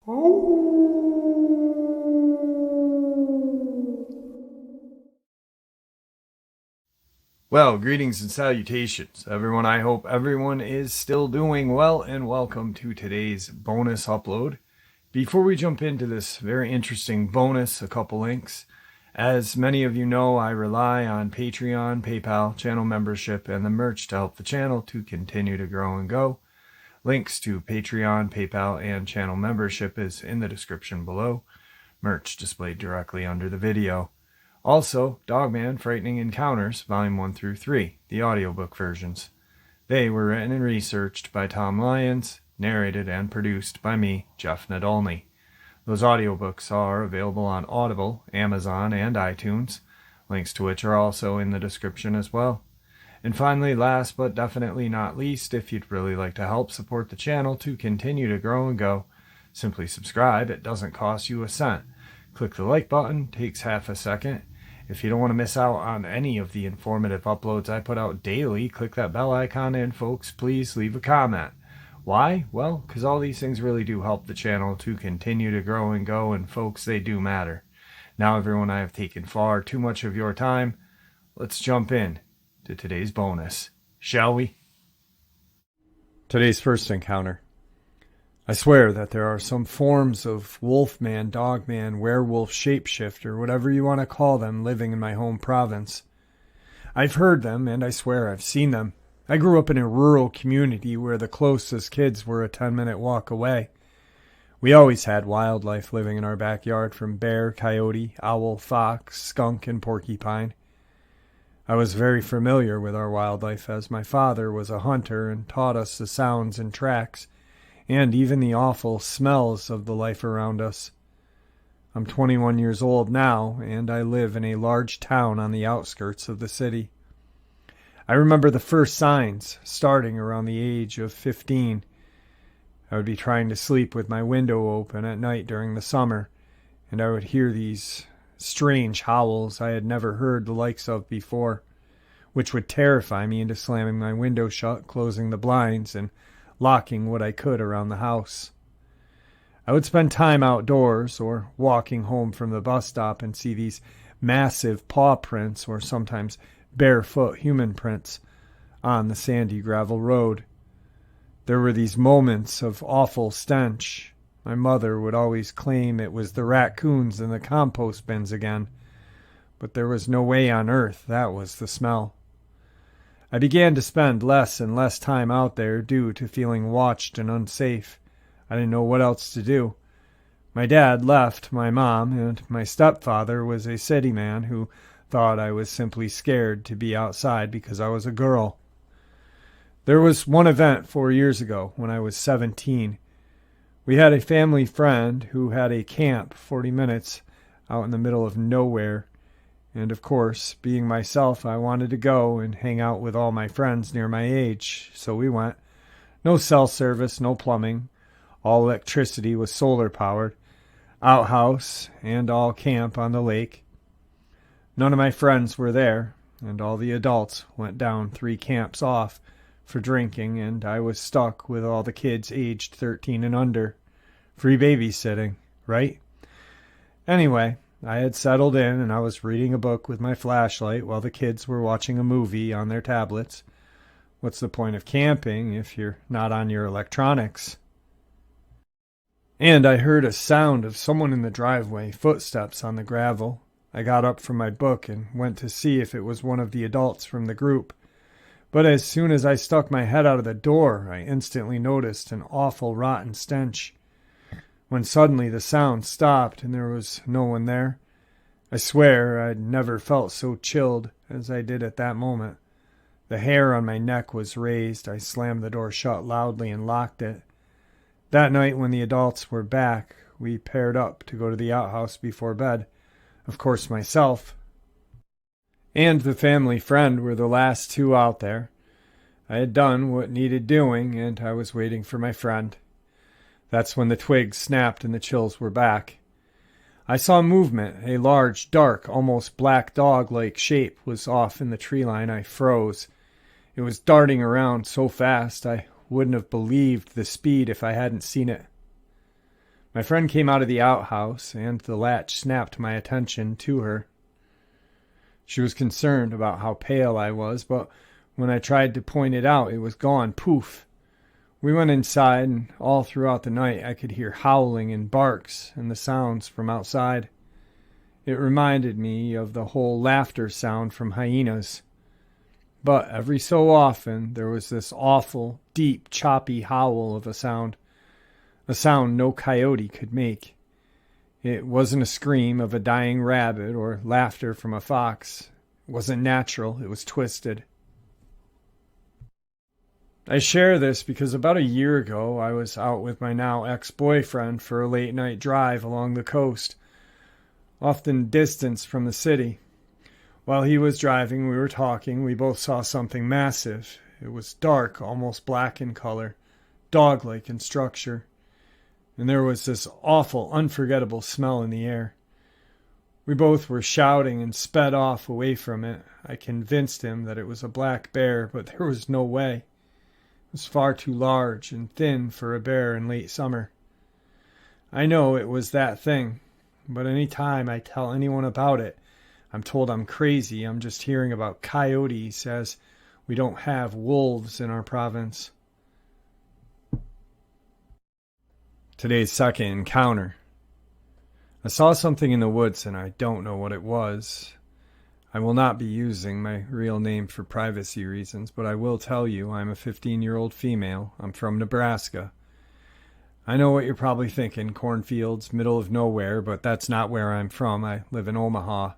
Well, greetings and salutations, everyone. I hope everyone is still doing well, and welcome to today's bonus upload. Before we jump into this very interesting bonus, a couple links. As many of you know, I rely on Patreon, PayPal, channel membership, and the merch to help the channel to continue to grow and go. Links to Patreon, PayPal, and channel membership is in the description below. Merch displayed directly under the video. Also, Dogman Frightening Encounters, Volume 1 through 3, the audiobook versions. They were written and researched by Tom Lyons, narrated and produced by me, Jeff Nadolny. Those audiobooks are available on Audible, Amazon, and iTunes, links to which are also in the description as well. And finally, last but definitely not least, if you'd really like to help support the channel to continue to grow and go, simply subscribe. It doesn't cost you a cent. Click the like button, takes half a second. If you don't want to miss out on any of the informative uploads I put out daily, click that bell icon, and folks, please leave a comment. Why? Well, because all these things really do help the channel to continue to grow and go, and folks, they do matter. Now, everyone, I have taken far too much of your time. Let's jump in to today's bonus, shall we? Today's first encounter. I swear that there are some forms of wolfman, dogman, werewolf, shapeshifter, whatever you want to call them, living in my home province. I've heard them, and I swear I've seen them. I grew up in a rural community where the closest kids were a 10-minute walk away. We always had wildlife living in our backyard, from bear, coyote, owl, fox, skunk, and porcupine. I was very familiar with our wildlife, as my father was a hunter and taught us the sounds and tracks, and even the awful smells of the life around us. I'm 21 years old now, and I live in a large town on the outskirts of the city. I remember the first signs, starting around the age of 15. I would be trying to sleep with my window open at night during the summer, and I would hear these strange howls I had never heard the likes of before, which would terrify me into slamming my window shut, closing the blinds, and locking what I could around the house. I would spend time outdoors or walking home from the bus stop and see these massive paw prints, or sometimes barefoot human prints, on the sandy gravel road. There were these moments of awful stench. My mother would always claim it was the raccoons in the compost bins again, but there was no way on earth that was the smell. I began to spend less and less time out there due to feeling watched and unsafe. I didn't know what else to do. My dad left my mom, and my stepfather was a city man who thought I was simply scared to be outside because I was a girl. There was one event 4 years ago when I was 17. We had a family friend who had a camp 40 minutes out in the middle of nowhere. And of course, being myself, I wanted to go and hang out with all my friends near my age, so we went. No cell service, no plumbing. All electricity was solar powered. Outhouse and all camp on the lake. None of my friends were there, and all the adults went down 3 camps off for drinking, and I was stuck with all the kids aged 13 and under. Free babysitting, right? Anyway, I had settled in, and I was reading a book with my flashlight while the kids were watching a movie on their tablets. What's the point of camping if you're not on your electronics? And I heard a sound of someone in the driveway, footsteps on the gravel. I got up from my book and went to see if it was one of the adults from the group. But as soon as I stuck my head out of the door, I instantly noticed an awful rotten stench. When suddenly the sound stopped and there was no one there, I swear I'd never felt so chilled as I did at that moment. The hair on my neck was raised. I slammed the door shut loudly and locked it. That night when the adults were back, we paired up to go to the outhouse before bed. Of course, myself and the family friend were the last 2 out there. I had done what needed doing, and I was waiting for my friend. That's when the twigs snapped and the chills were back. I saw movement. A large, dark, almost black dog-like shape was off in the tree line. I froze. It was darting around so fast I wouldn't have believed the speed if I hadn't seen it. My friend came out of the outhouse, and the latch snapped my attention to her. She was concerned about how pale I was, but when I tried to point it out, it was gone. Poof! We went inside, and all throughout the night I could hear howling and barks and the sounds from outside. It reminded me of the whole laughter sound from hyenas. But every so often there was this awful, deep, choppy howl of a sound no coyote could make. It wasn't a scream of a dying rabbit or laughter from a fox. It wasn't natural, it was twisted. I share this because about a year ago I was out with my now ex-boyfriend for a late-night drive along the coast, often distance from the city. While he was driving, we were talking. We both saw something massive. It was dark, almost black in color, dog-like in structure. And there was this awful, unforgettable smell in the air. We both were shouting and sped off away from it. I convinced him that it was a black bear, but there was no way. It was far too large and thin for a bear in late summer. I know it was that thing, but any time I tell anyone about it, I'm told I'm crazy. I'm just hearing about coyotes, as we don't have wolves in our province. Today's second encounter. I saw something in the woods and I don't know what it was. I will not be using my real name for privacy reasons, but I will tell you I'm a 15-year-old female. I'm from Nebraska. I know what you're probably thinking, cornfields, middle of nowhere, but that's not where I'm from. I live in Omaha.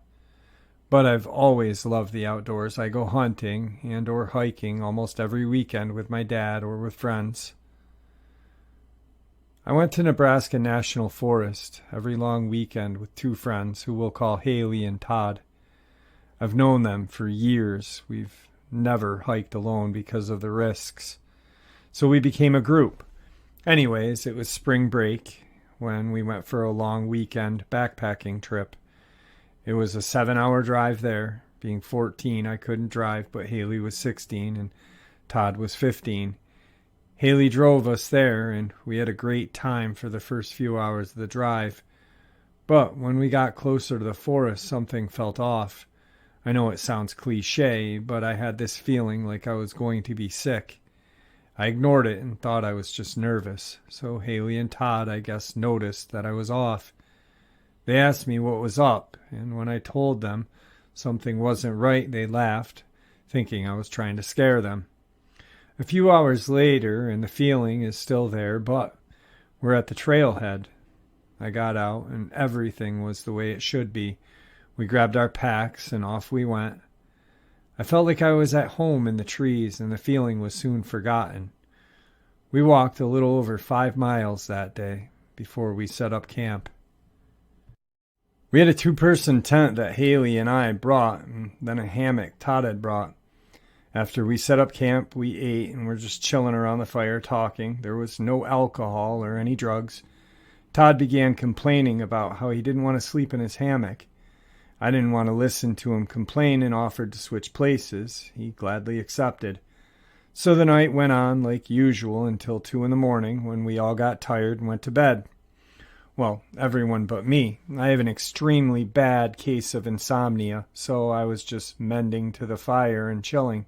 But I've always loved the outdoors. I go hunting and or hiking almost every weekend with my dad or with friends. I went to Nebraska National Forest every long weekend with two friends who we'll call Haley and Todd. I've known them for years. We've never hiked alone because of the risks. So we became a group. Anyways, it was spring break when we went for a long weekend backpacking trip. It was a 7-hour drive there. Being 14, I couldn't drive, but Haley was 16 and Todd was 15. Haley drove us there, and we had a great time for the first few hours of the drive. But when we got closer to the forest, something felt off. I know it sounds cliche, but I had this feeling like I was going to be sick. I ignored it and thought I was just nervous. So Haley and Todd, I guess, noticed that I was off. They asked me what was up, and when I told them something wasn't right, they laughed, thinking I was trying to scare them. A few hours later, and the feeling is still there, but we're at the trailhead. I got out, and everything was the way it should be. We grabbed our packs, and off we went. I felt like I was at home in the trees, and the feeling was soon forgotten. We walked a little over 5 miles that day before we set up camp. We had a 2-person tent that Haley and I brought, and then a hammock Todd had brought. After we set up camp, we ate and were just chilling around the fire talking. There was no alcohol or any drugs. Todd began complaining about how he didn't want to sleep in his hammock. I didn't want to listen to him complain and offered to switch places. He gladly accepted. So the night went on like usual until 2 a.m. when we all got tired and went to bed. Well, everyone but me. I have an extremely bad case of insomnia, so I was just mending to the fire and chilling.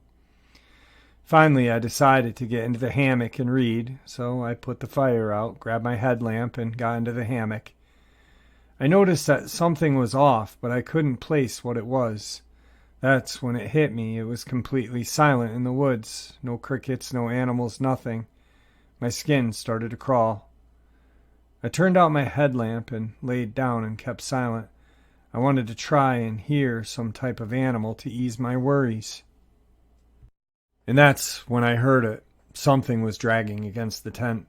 Finally, I decided to get into the hammock and read, so I put the fire out, grabbed my headlamp, and got into the hammock. I noticed that something was off, but I couldn't place what it was. That's when it hit me. It was completely silent in the woods. No crickets, no animals, nothing. My skin started to crawl. I turned out my headlamp and laid down and kept silent. I wanted to try and hear some type of animal to ease my worries. And that's when I heard it. Something was dragging against the tent.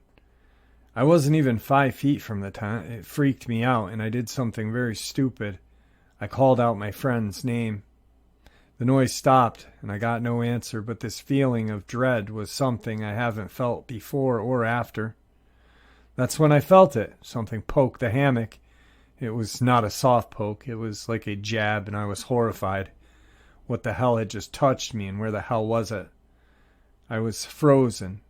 I wasn't even 5 feet from the tent. It freaked me out, and I did something very stupid. I called out my friend's name. The noise stopped, and I got no answer, but this feeling of dread was something I haven't felt before or after. That's when I felt it. Something poked the hammock. It was not a soft poke. It was like a jab, and I was horrified. What the hell had just touched me, and where the hell was it? I was frozen.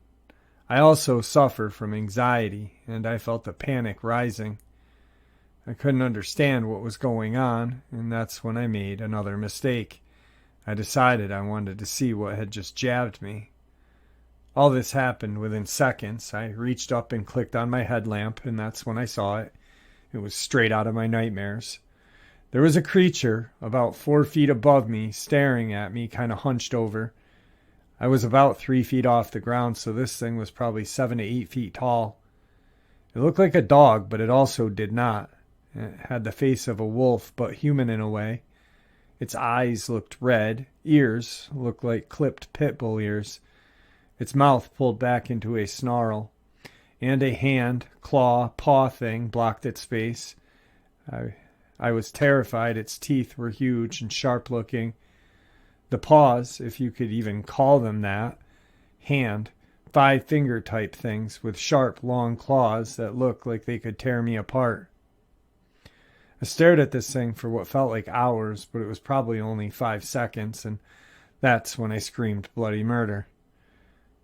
I also suffer from anxiety, and I felt the panic rising. I couldn't understand what was going on, and that's when I made another mistake. I decided I wanted to see what had just jabbed me. All this happened within seconds. I reached up and clicked on my headlamp, and that's when I saw it. It was straight out of my nightmares. There was a creature about 4 feet above me, staring at me, kind of hunched over. I was about 3 feet off the ground, so this thing was probably 7 to 8 feet tall. It looked like a dog, but it also did not. It had the face of a wolf, but human in a way. Its eyes looked red, ears looked like clipped pit bull ears, its mouth pulled back into a snarl, and a hand, claw, paw thing blocked its face. I was terrified. Its teeth were huge and sharp-looking. The paws, if you could even call them that, hand, 5-finger type things with sharp, long claws that looked like they could tear me apart. I stared at this thing for what felt like hours, but it was probably only 5 seconds, and that's when I screamed bloody murder.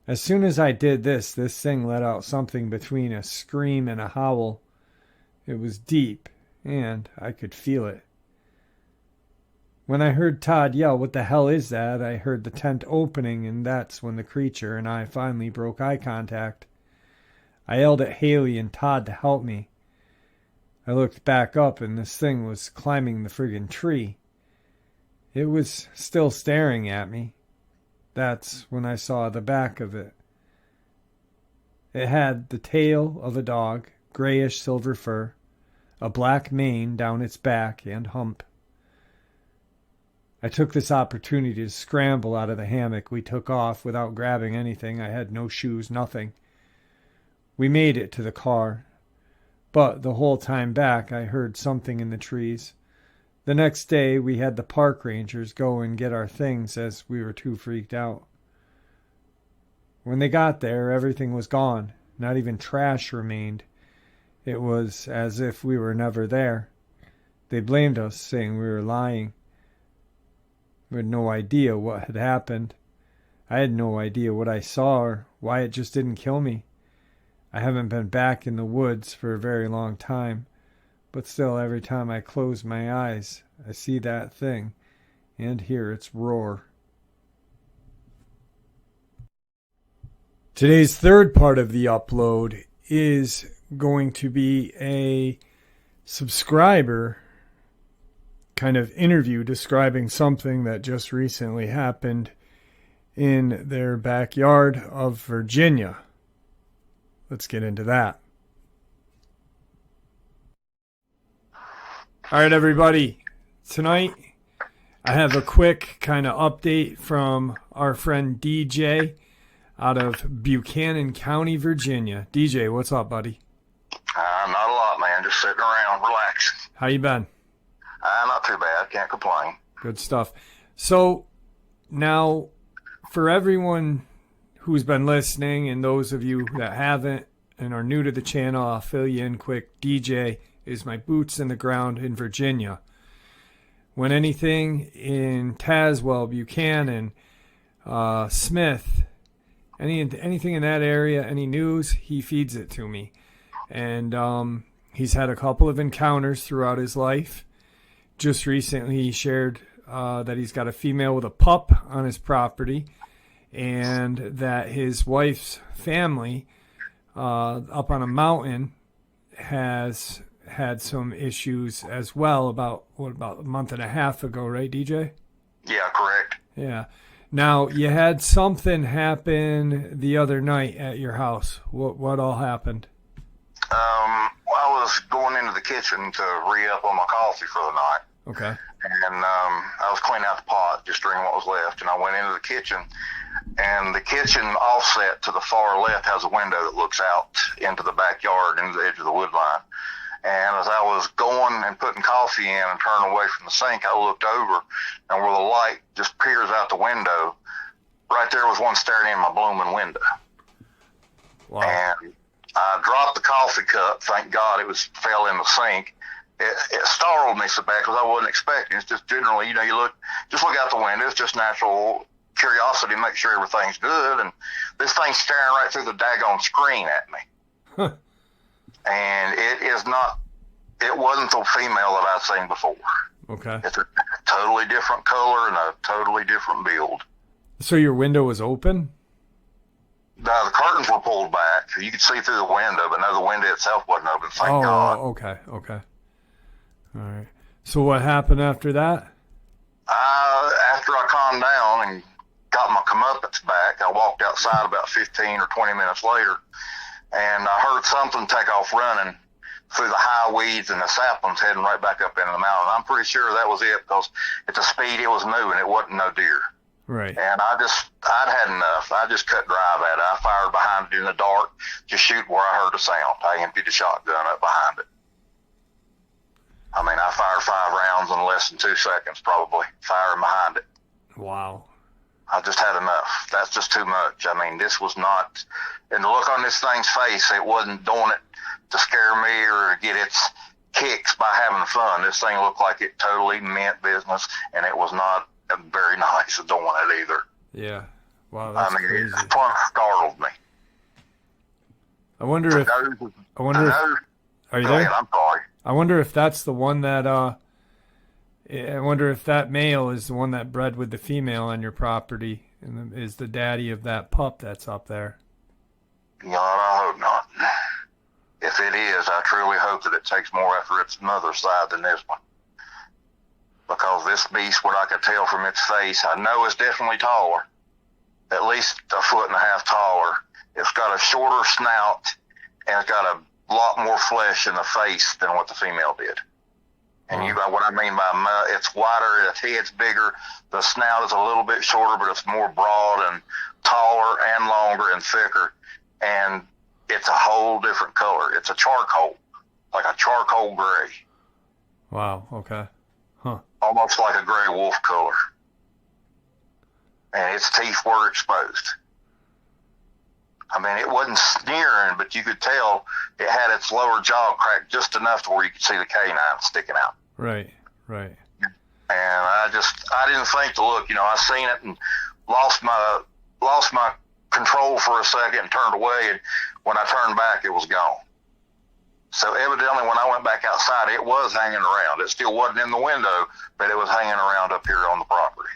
As soon as I did this thing let out something between a scream and a howl. It was deep, and I could feel it. When I heard Todd yell, "What the hell is that?" I heard the tent opening, and that's when the creature and I finally broke eye contact. I yelled at Haley and Todd to help me. I looked back up, and this thing was climbing the friggin' tree. It was still staring at me. That's when I saw the back of it. It had the tail of a dog, grayish silver fur, a black mane down its back and hump. I took this opportunity to scramble out of the hammock. We took off without grabbing anything. I had no shoes, nothing. We made it to the car. But the whole time back, I heard something in the trees. The next day, we had the park rangers go and get our things as we were too freaked out. When they got there, everything was gone. Not even trash remained. It was as if we were never there. They blamed us, saying we were lying. We had no idea what had happened. I had no idea what I saw or why it just didn't kill me. I haven't been back in the woods for a very long time, but still every time I close my eyes, I see that thing and hear its roar. Today's third part of the upload is going to be a subscriber kind of interview describing something that just recently happened in their backyard of Virginia. Let's get into that. All right, everybody. Tonight, I have a quick kind of update from our friend DJ out of Buchanan County, Virginia. DJ, what's up, buddy? Not a lot, man. Just sitting around, relaxing. How you been? Not too bad. Can't complain. Good stuff. So, now, for everyone who's been listening and those of you that haven't and are new to the channel, I'll fill you in quick. DJ is my boots in the ground in Virginia. When anything in Tazewell, Buchanan, Smith, anything in that area, any news, he feeds it to me. And he's had a couple of encounters throughout his life. Just recently he shared that he's got a female with a pup on his property, and that his wife's family up on a mountain has had some issues as well about a month and a half ago, right, DJ? Yeah, correct. Yeah. Now, you had something happen the other night at your house. What all happened? I was going into the kitchen to re-up on my coffee for the night. Okay. And I was cleaning out the pot, just drinking what was left, and I went into the kitchen. And the kitchen offset to the far left has a window that looks out into the backyard, into the edge of the wood line. And as I was going and putting coffee in and turning away from the sink, I looked over, and where the light just peers out the window, right there was one staring in my blooming window. Wow. And I dropped the coffee cup. Thank God it fell in the sink. It startled me so bad because I wasn't expecting. It's just generally, you look out the window. It's just natural curiosity to make sure everything's good. And this thing's staring right through the daggone screen at me. Huh. And it wasn't the female that I'd seen before. Okay. It's a totally different color and a totally different build. So your window was open? The curtains were pulled back. You could see through the window, but no, the window itself wasn't open, thank God. Okay. All right. So what happened after that? After I calmed down and got my comeuppance back, I walked outside about 15 or 20 minutes later, and I heard something take off running through the high weeds and the saplings heading right back up into the mountain. I'm pretty sure that was it, because at the speed it was moving, it wasn't no deer. Right. And I'd had enough. I just cut drive at it. I fired behind it in the dark, just shoot where I heard the sound. I emptied the shotgun up behind it. I mean, I fired 5 rounds in less than 2 seconds, probably, firing behind it. Wow. I just had enough. That's just too much. I mean, this was not, and the look on this thing's face, it wasn't doing it to scare me or to get its kicks by having fun. This thing looked like it totally meant business, and it was not very nice at doing it either. Yeah. Wow, that's crazy. It startled me. I wonder if are you there? I'm sorry. I wonder if that's the one that I wonder if that male is the one that bred with the female on your property and is the daddy of that pup that's up there. God, I hope not. If it is, I truly hope that it takes more after its mother's side than this one. Because this beast, what I could tell from its face, I know it's definitely taller, at least 1.5 feet taller. It's got a shorter snout, and it's got a lot more flesh in the face than what the female did. And what I mean by it's wider, its head's bigger, the snout is a little bit shorter, but it's more broad and taller and longer and thicker. And it's a whole different color. It's a charcoal, like a charcoal gray. Wow, okay. Huh. Almost like a gray wolf color. And its teeth were exposed. I mean, it wasn't sneering, but you could tell it had its lower jaw cracked just enough to where you could see the canine sticking out. Right. And I didn't think to look. I seen it and lost my control for a second and turned away. And when I turned back, it was gone. So evidently, when I went back outside, it was hanging around. It still wasn't in the window, but it was hanging around up here on the property.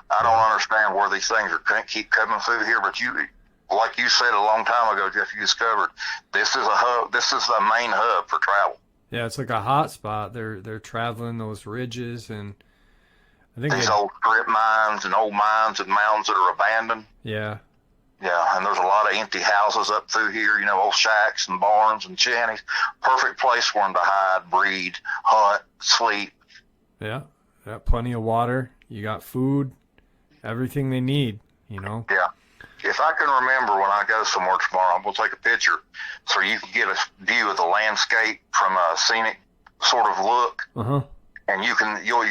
I don't understand where these things keep coming through here, but like you said a long time ago, Jeff, you discovered this is a hub. This is the main hub for travel. Yeah, it's like a hot spot. They're traveling those ridges, and I think these old strip mines and old mines and mounds that are abandoned. Yeah, and there's a lot of empty houses up through here. Old shacks and barns and shanties. Perfect place for them to hide, breed, hunt, sleep. Yeah, plenty of water. You got food. Everything they need, Yeah. If I can remember when I go somewhere tomorrow, I'm going to take a picture so you can get a view of the landscape from a scenic sort of look. Uh-huh. And you and your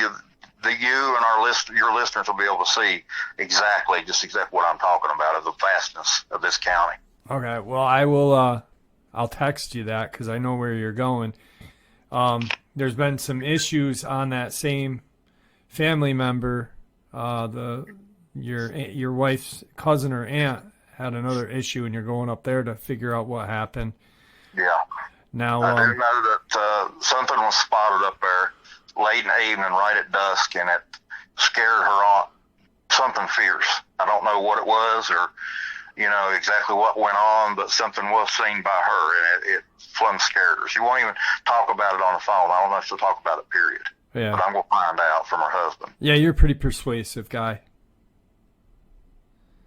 listeners will be able to see exactly what I'm talking about of the vastness of this county. Okay. Well, I will, I'll text you that because I know where you're going. There's been some issues on that same family member, your wife's cousin or aunt had another issue, and you're going up there to figure out what happened. Yeah. Now I do know that something was spotted up there late in the evening, right at dusk, and it scared her aunt. Something fierce. I don't know what it was, or exactly what went on, but something was seen by her, and it plumb scared her. She won't even talk about it on the phone. I don't know if she'll talk about it. Period. Yeah. But I'm gonna find out from her husband. Yeah, you're a pretty persuasive guy.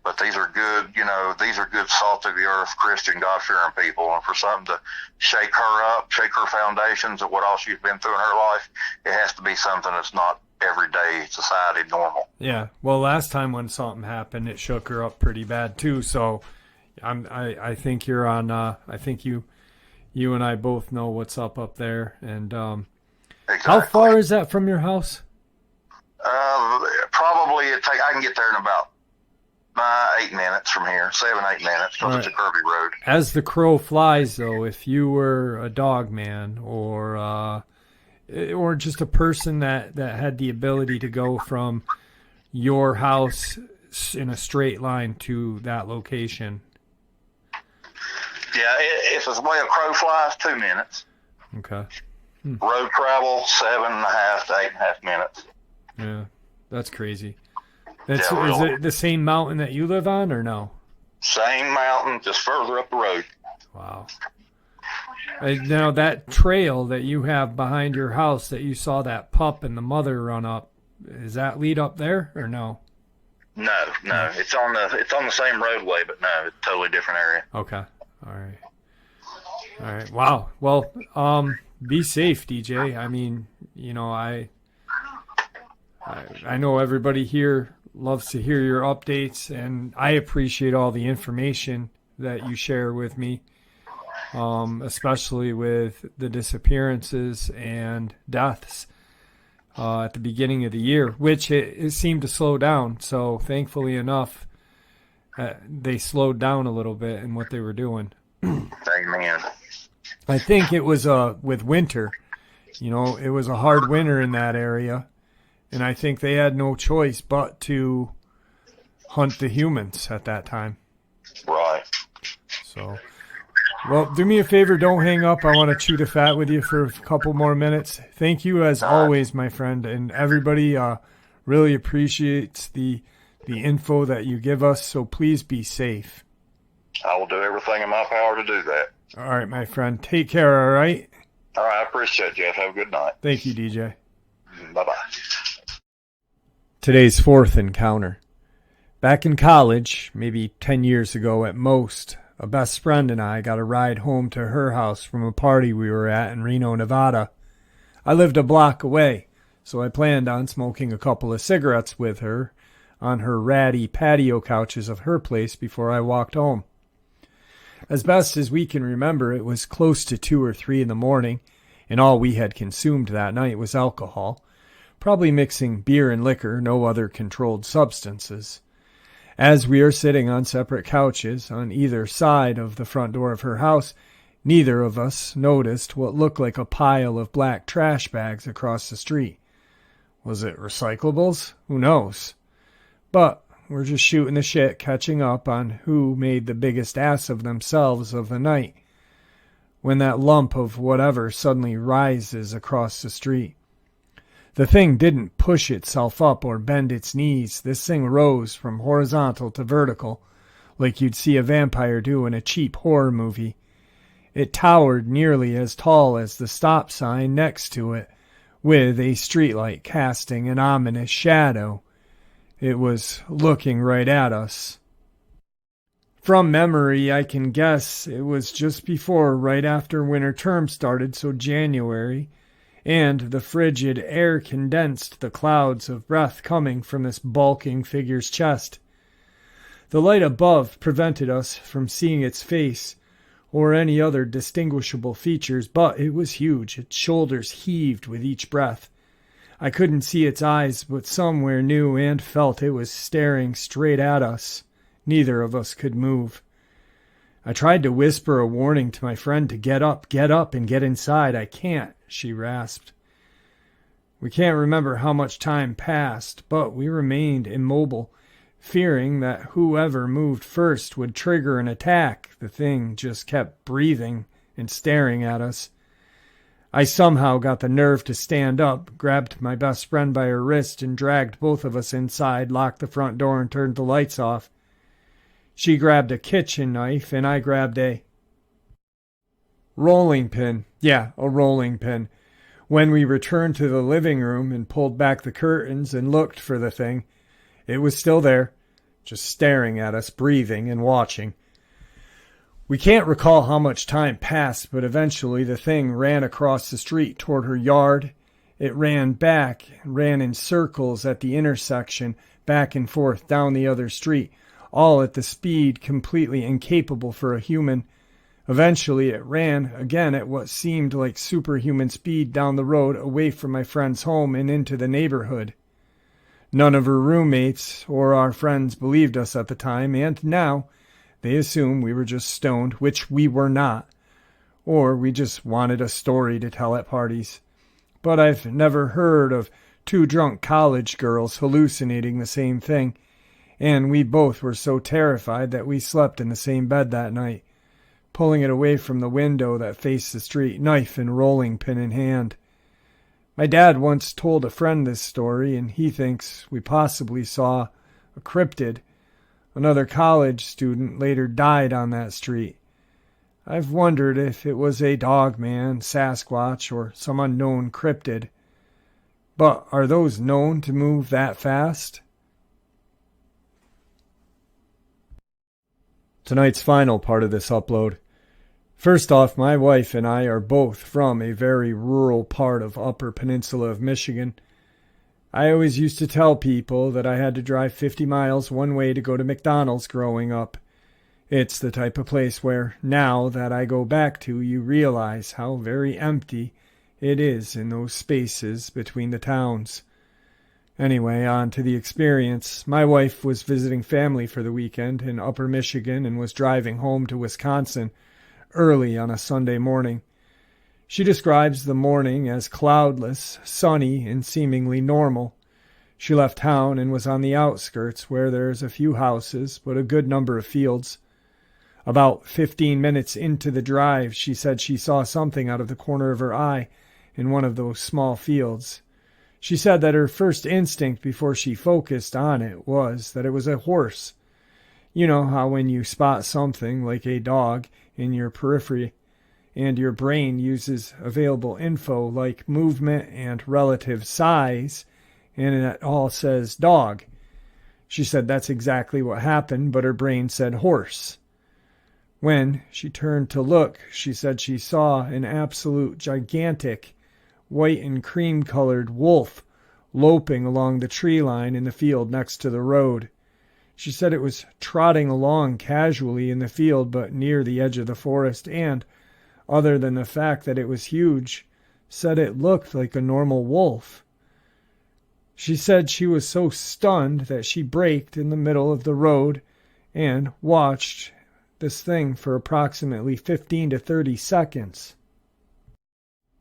But these are good, these are good salt of the earth, Christian, God-fearing people. And for something to shake her up, shake her foundations of what all she's been through in her life, it has to be something that's not everyday society normal. Yeah. Well, last time when something happened, it shook her up pretty bad too. So I think you're on, I think you and I both know what's up there. And exactly. How far is that from your house? Probably I can get there in about 8 minutes from here, 7-8 minutes, because it's a curvy road. As the crow flies, though, if you were a dog man or or just a person that had the ability to go from your house in a straight line to that location? Yeah, if it's the way a crow flies, 2 minutes. Okay. Road travel, 7.5 to 8.5 minutes. Yeah, that's crazy. Is it the same mountain that you live on, or no? Same mountain, just further up the road. Wow. Now, that trail that you have behind your house that you saw that pup and the mother run up, does that lead up there, or no? No. It's on the same roadway, but no, it's a totally different area. Okay. All right. Wow. Well, be safe, DJ. I mean, I know everybody here loves to hear your updates, and I appreciate all the information that you share with me, especially with the disappearances and deaths at the beginning of the year, which it seemed to slow down. So thankfully enough, they slowed down a little bit in what they were doing. Amen. I think it was with winter. It was a hard winter in that area, and I think they had no choice but to hunt the humans at that time. Right. So, well, do me a favor, don't hang up. I want to chew the fat with you for a couple more minutes. Thank you as always, my friend, and everybody really appreciates the info that you give us, so please be safe. I will do everything in my power to do that. All right, my friend. Take care, all right? All right, I appreciate it, Jeff. Have a good night. Thank you, DJ. Bye-bye. Today's fourth encounter. Back in college, maybe 10 years ago at most, a best friend and I got a ride home to her house from a party we were at in Reno, Nevada. I lived a block away, so I planned on smoking a couple of cigarettes with her on her ratty patio couches of her place before I walked home. As best as we can remember, it was close to 2 or 3 in the morning, and all we had consumed that night was alcohol, probably mixing beer and liquor, no other controlled substances. As we are sitting on separate couches on either side of the front door of her house, neither of us noticed what looked like a pile of black trash bags across the street. Was it recyclables? Who knows? But we're just shooting the shit, catching up on who made the biggest ass of themselves of the night, when that lump of whatever suddenly rises across the street. The thing didn't push itself up or bend its knees. This thing rose from horizontal to vertical, like you'd see a vampire do in a cheap horror movie. It towered nearly as tall as the stop sign next to it, with a streetlight casting an ominous shadow. It was looking right at us. From memory, I can guess it was just before, right after winter term started, so January, and the frigid air condensed the clouds of breath coming from this bulking figure's chest. The light above prevented us from seeing its face or any other distinguishable features, but it was huge. Its shoulders heaved with each breath. I couldn't see its eyes, but somewhere knew and felt it was staring straight at us. Neither of us could move. I tried to whisper a warning to my friend to get up, and get inside. I can't, she rasped. We can't remember how much time passed, but we remained immobile, fearing that whoever moved first would trigger an attack. The thing just kept breathing and staring at us. I somehow got the nerve to stand up, grabbed my best friend by her wrist, and dragged both of us inside, locked the front door, and turned the lights off. She grabbed a kitchen knife, and I grabbed a rolling pin. Yeah, a rolling pin. When we returned to the living room and pulled back the curtains and looked for the thing, it was still there, just staring at us, breathing and watching. We can't recall how much time passed, but eventually the thing ran across the street toward her yard. It ran back, ran in circles at the intersection, back and forth down the other street, all at the speed completely incapable for a human. Eventually it ran again at what seemed like superhuman speed down the road away from my friend's home and into the neighborhood. None of her roommates or our friends believed us at the time, and now they assume we were just stoned, which we were not, or we just wanted a story to tell at parties. but I've never heard of two drunk college girls hallucinating the same thing, and we both were so terrified that we slept in the same bed that night, pulling it away from the window that faced the street, knife and rolling pin in hand. My dad once told a friend this story, and he thinks we possibly saw a cryptid. Another college student later died on that street. I've wondered if it was a Dogman, Sasquatch, or some unknown cryptid. But are those known to move that fast? Tonight's final part of this upload. First off, my wife and I are both from a very rural part of Upper Peninsula of Michigan. I always used to tell people that I had to drive 50 miles one way to go to McDonald's growing up. It's the type of place where, now that I go back to, you realize how very empty it is in those spaces between the towns. Anyway, on to the experience. My wife was visiting family for the weekend in Upper Michigan and was driving home to Wisconsin early on a Sunday morning. She describes the morning as cloudless, sunny, and seemingly normal. She left town and was on the outskirts where there's a few houses, but a good number of fields. About 15 minutes into the drive, she said she saw something out of the corner of her eye in one of those small fields. She said that her first instinct before she focused on it was that it was a horse. You know how when you spot something like a dog in your periphery, and your brain uses available info like movement and relative size, and it all says dog. She said that's exactly what happened, but her brain said horse. When she turned to look, she said she saw an absolute gigantic white and cream-colored wolf loping along the tree line in the field next to the road. She said it was trotting along casually in the field but near the edge of the forest, and, other than the fact that it was huge, said it looked like a normal wolf. She said she was so stunned that she braked in the middle of the road and watched this thing for approximately 15 to 30 seconds.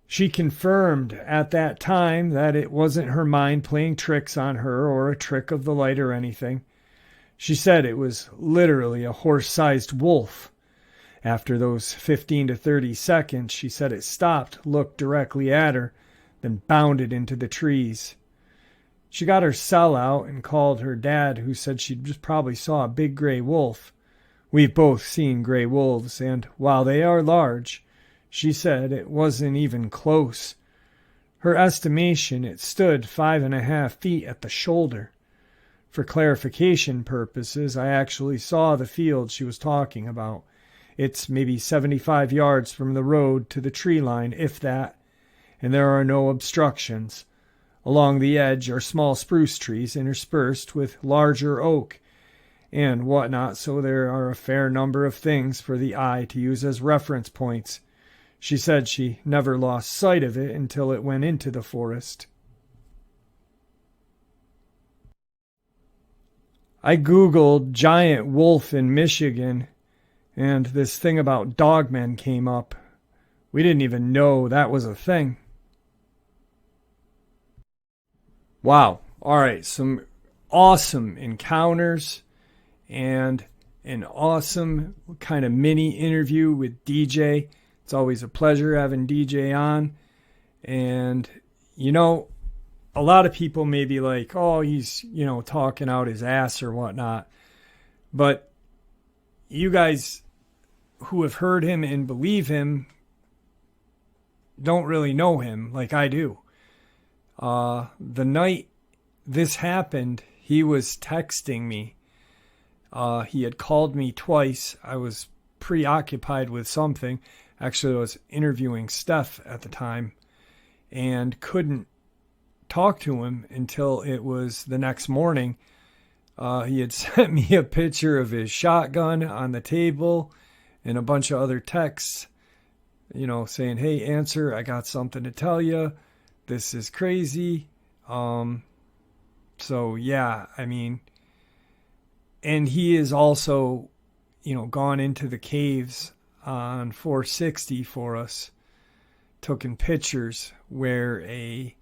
She confirmed at that time that it wasn't her mind playing tricks on her or a trick of the light or anything. She said it was literally a horse-sized wolf. After those 15 to 30 seconds, she said it stopped, looked directly at her, then bounded into the trees. She got her cell out and called her dad, who said she just probably saw a big gray wolf. We've both seen gray wolves, and while they are large, she said it wasn't even close. Her estimation, it stood 5.5 feet at the shoulder. For clarification purposes, I actually saw the field she was talking about. It's maybe 75 yards from the road to the tree line, if that, and there are no obstructions. Along the edge are small spruce trees interspersed with larger oak and whatnot, so there are a fair number of things for the eye to use as reference points. She said she never lost sight of it until it went into the forest. I Googled giant wolf in Michigan, and this thing about dogmen came up. We didn't even know that was a thing. Wow. All right, some awesome encounters and an awesome kind of mini interview with DJ. It's always a pleasure having DJ on. And, you know, a lot of people may be like, oh, he's, talking out his ass or whatnot. But you guys who have heard him and believe him don't really know him like I do. The night this happened, he was texting me. He had called me twice. I was preoccupied with something. Actually, I was interviewing Steph at the time and couldn't talk to him until it was the next morning. He had sent me a picture of his shotgun on the table and a bunch of other texts, saying, hey, answer, I got something to tell you. This is crazy. So, yeah, and he is also, gone into the caves on 460 for us. taken pictures where a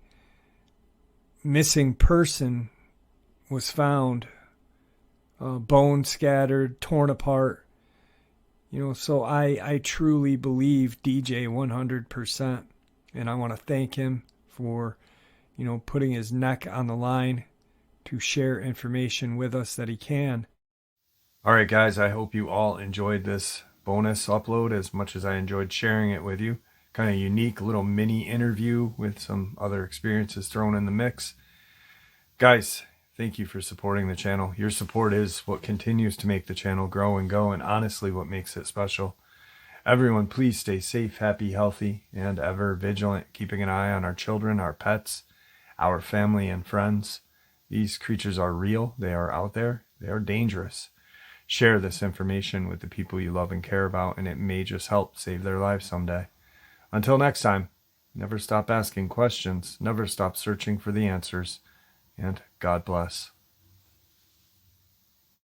missing person was found, bones scattered, torn apart. So I truly believe DJ 100%. And I want to thank him for, putting his neck on the line to share information with us that he can. All right, guys, I hope you all enjoyed this bonus upload as much as I enjoyed sharing it with you. Kind of unique little mini interview with some other experiences thrown in the mix. Guys, thank you for supporting the channel. Your support is what continues to make the channel grow and go, and honestly what makes it special. Everyone, please stay safe, happy, healthy, and ever vigilant, keeping an eye on our children, our pets, our family, and friends. These creatures are real. They are out there. They are dangerous. Share this information with the people you love and care about, and it may just help save their lives someday. Until next time, never stop asking questions, never stop searching for the answers, and God bless.